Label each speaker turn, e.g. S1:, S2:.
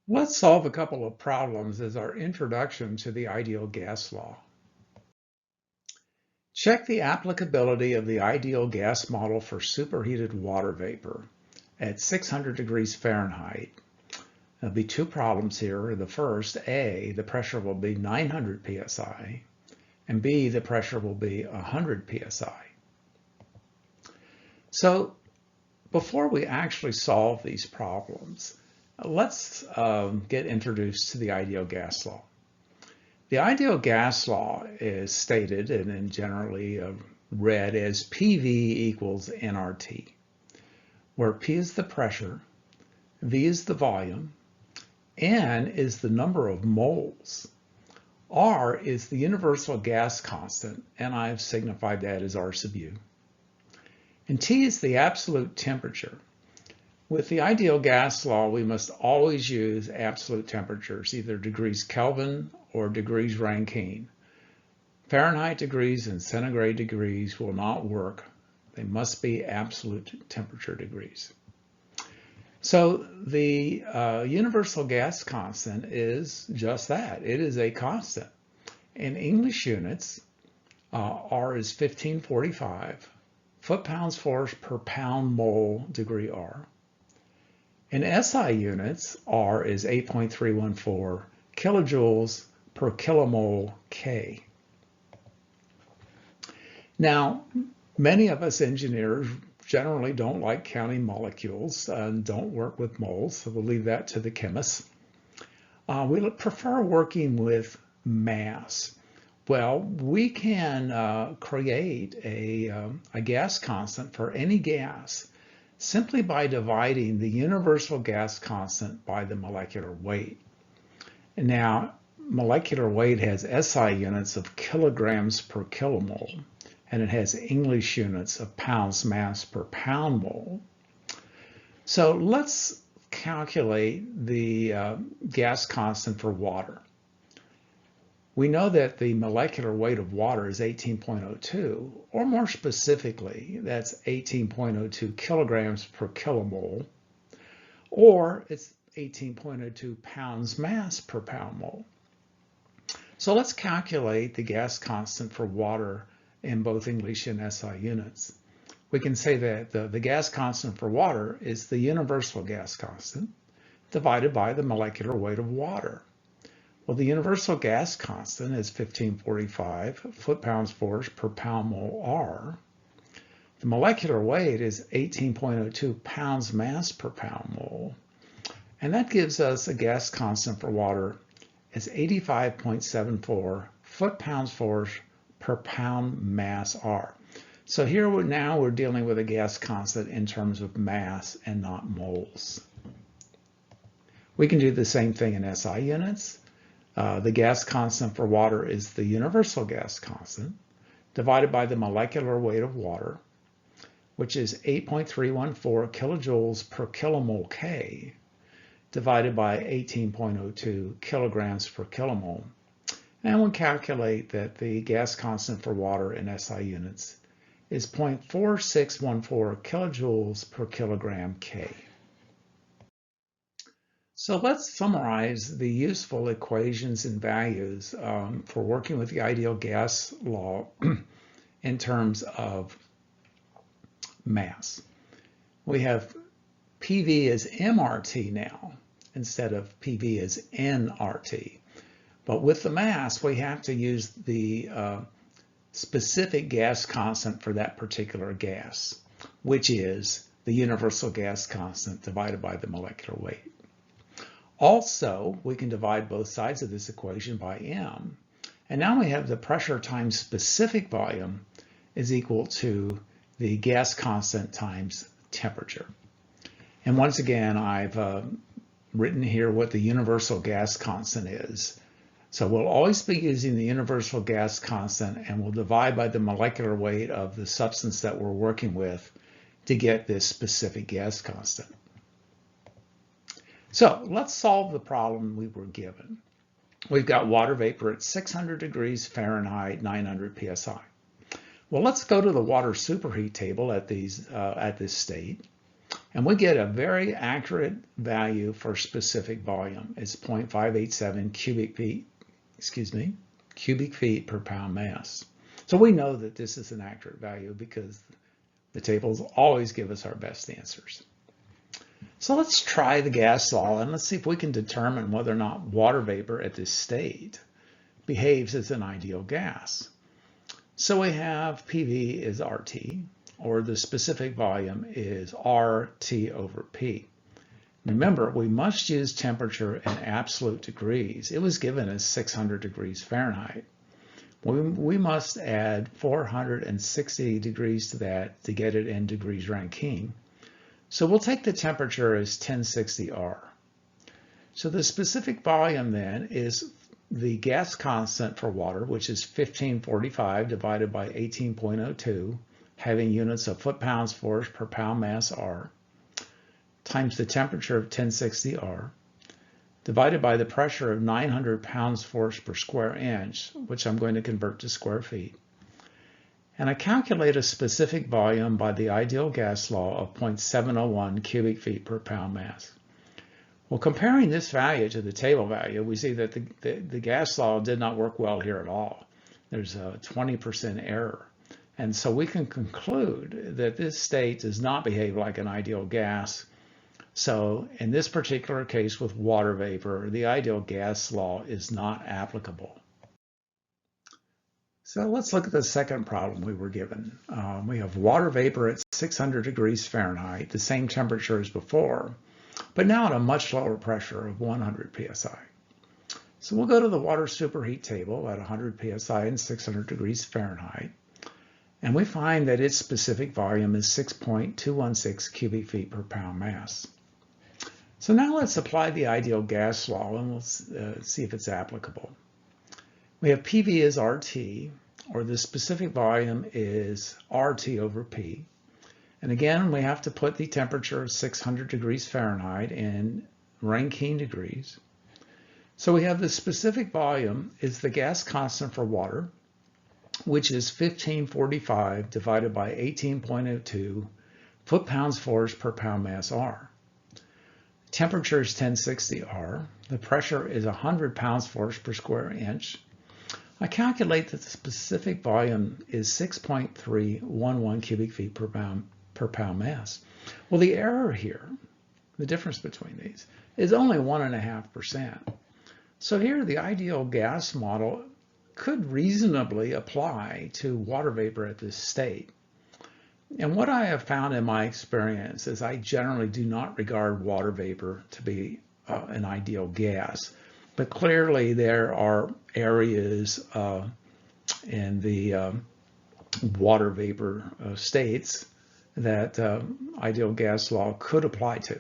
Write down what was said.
S1: Let's solve a couple of problems as our introduction to the ideal gas law. Check the applicability of the ideal gas model for superheated water vapor at 600 degrees Fahrenheit. There'll be two problems here. The first, A, the pressure will be 900 psi, and B, the pressure will be 100 psi. So before we actually solve these problems, let's get introduced to the ideal gas law. The ideal gas law is stated and then generally read as PV equals nRT, where P is the pressure, V is the volume, N is the number of moles, R is the universal gas constant, and I've signified that as R sub U, and T is the absolute temperature. With the ideal gas law, we must always use absolute temperatures, either degrees Kelvin or degrees Rankine. Fahrenheit degrees and centigrade degrees will not work. They must be absolute temperature degrees. So the universal gas constant is just that. It is a constant. In English units, R is 1545, foot-pounds force per pound mole degree R. In SI units, R is 8.314 kilojoules per kilomole K. Now, many of us engineers generally don't like counting molecules and don't work with moles, so we'll leave that to the chemists. We prefer working with mass. Well, we can create a gas constant for any gas simply by dividing the universal gas constant by the molecular weight. Now, molecular weight has SI units of kilograms per kilomole, and it has English units of pounds mass per pound mole. So let's calculate the gas constant for water. We know that the molecular weight of water is 18.02, or more specifically, that's 18.02 kilograms per kilomole, or it's 18.02 pounds mass per pound mole. So let's calculate the gas constant for water in both English and SI units. We can say that the gas constant for water is the universal gas constant divided by the molecular weight of water. Well, the universal gas constant is 1545 foot-pounds force per pound mole R. The molecular weight is 18.02 pounds mass per pound mole. And that gives us a gas constant for water as 85.74 foot-pounds force per pound mass R. So here we're dealing with a gas constant in terms of mass and not moles. We can do the same thing in SI units. The gas constant for water is the universal gas constant divided by the molecular weight of water, which is 8.314 kilojoules per kilomole K, divided by 18.02 kilograms per kilomole. And we calculate that the gas constant for water in SI units is 0.4614 kilojoules per kilogram K. So let's summarize the useful equations and values for working with the ideal gas law in terms of mass. We have PV as mRT now instead of PV as nRT. But with the mass, we have to use the specific gas constant for that particular gas, which is the universal gas constant divided by the molecular weight. Also, we can divide both sides of this equation by m. And now we have the pressure times specific volume is equal to the gas constant times temperature. And once again, I've written here what the universal gas constant is. So we'll always be using the universal gas constant, and we'll divide by the molecular weight of the substance that we're working with to get this specific gas constant. So let's solve the problem we were given. We've got water vapor at 600 degrees Fahrenheit, 900 psi. Well, let's go to the water superheat table at this state. And we get a very accurate value for specific volume. It's 0.587 cubic feet per pound mass. So we know that this is an accurate value because the tables always give us our best answers. So let's try the gas law and let's see if we can determine whether or not water vapor at this state behaves as an ideal gas. So we have PV is RT, or the specific volume is RT over P. Remember, we must use temperature in absolute degrees. It was given as 600 degrees Fahrenheit. We must add 460 degrees to that to get it in degrees Rankine. So we'll take the temperature as 1060 R. So the specific volume then is the gas constant for water, which is 1545 divided by 18.02, having units of foot-pounds force per pound mass R, times the temperature of 1060 R, divided by the pressure of 900 pounds force per square inch, which I'm going to convert to square feet. And I calculate a specific volume by the ideal gas law of 0.701 cubic feet per pound mass. Well, comparing this value to the table value, we see that the gas law did not work well here at all. There's a 20% error. And so we can conclude that this state does not behave like an ideal gas. So in this particular case with water vapor, the ideal gas law is not applicable. So let's look at the second problem we were given. We have water vapor at 600 degrees Fahrenheit, the same temperature as before, but now at a much lower pressure of 100 psi. So we'll go to the water superheat table at 100 psi and 600 degrees Fahrenheit, and we find that its specific volume is 6.216 cubic feet per pound mass. So now let's apply the ideal gas law and we'll see if it's applicable. We have PV as RT, or the specific volume is RT over P. And again, we have to put the temperature of 600 degrees Fahrenheit in Rankine degrees. So we have the specific volume is the gas constant for water, which is 1545 divided by 18.02 foot-pounds force per pound mass R. Temperature is 1060 R. The pressure is 100 pounds force per square inch. I calculate that the specific volume is 6.311 cubic feet per pound mass. Well, the error here, the difference between these, is only 1.5%. So here the ideal gas model could reasonably apply to water vapor at this state. And what I have found in my experience is I generally do not regard water vapor to be an ideal gas. But clearly there are areas in the water vapor states that ideal gas law could apply to.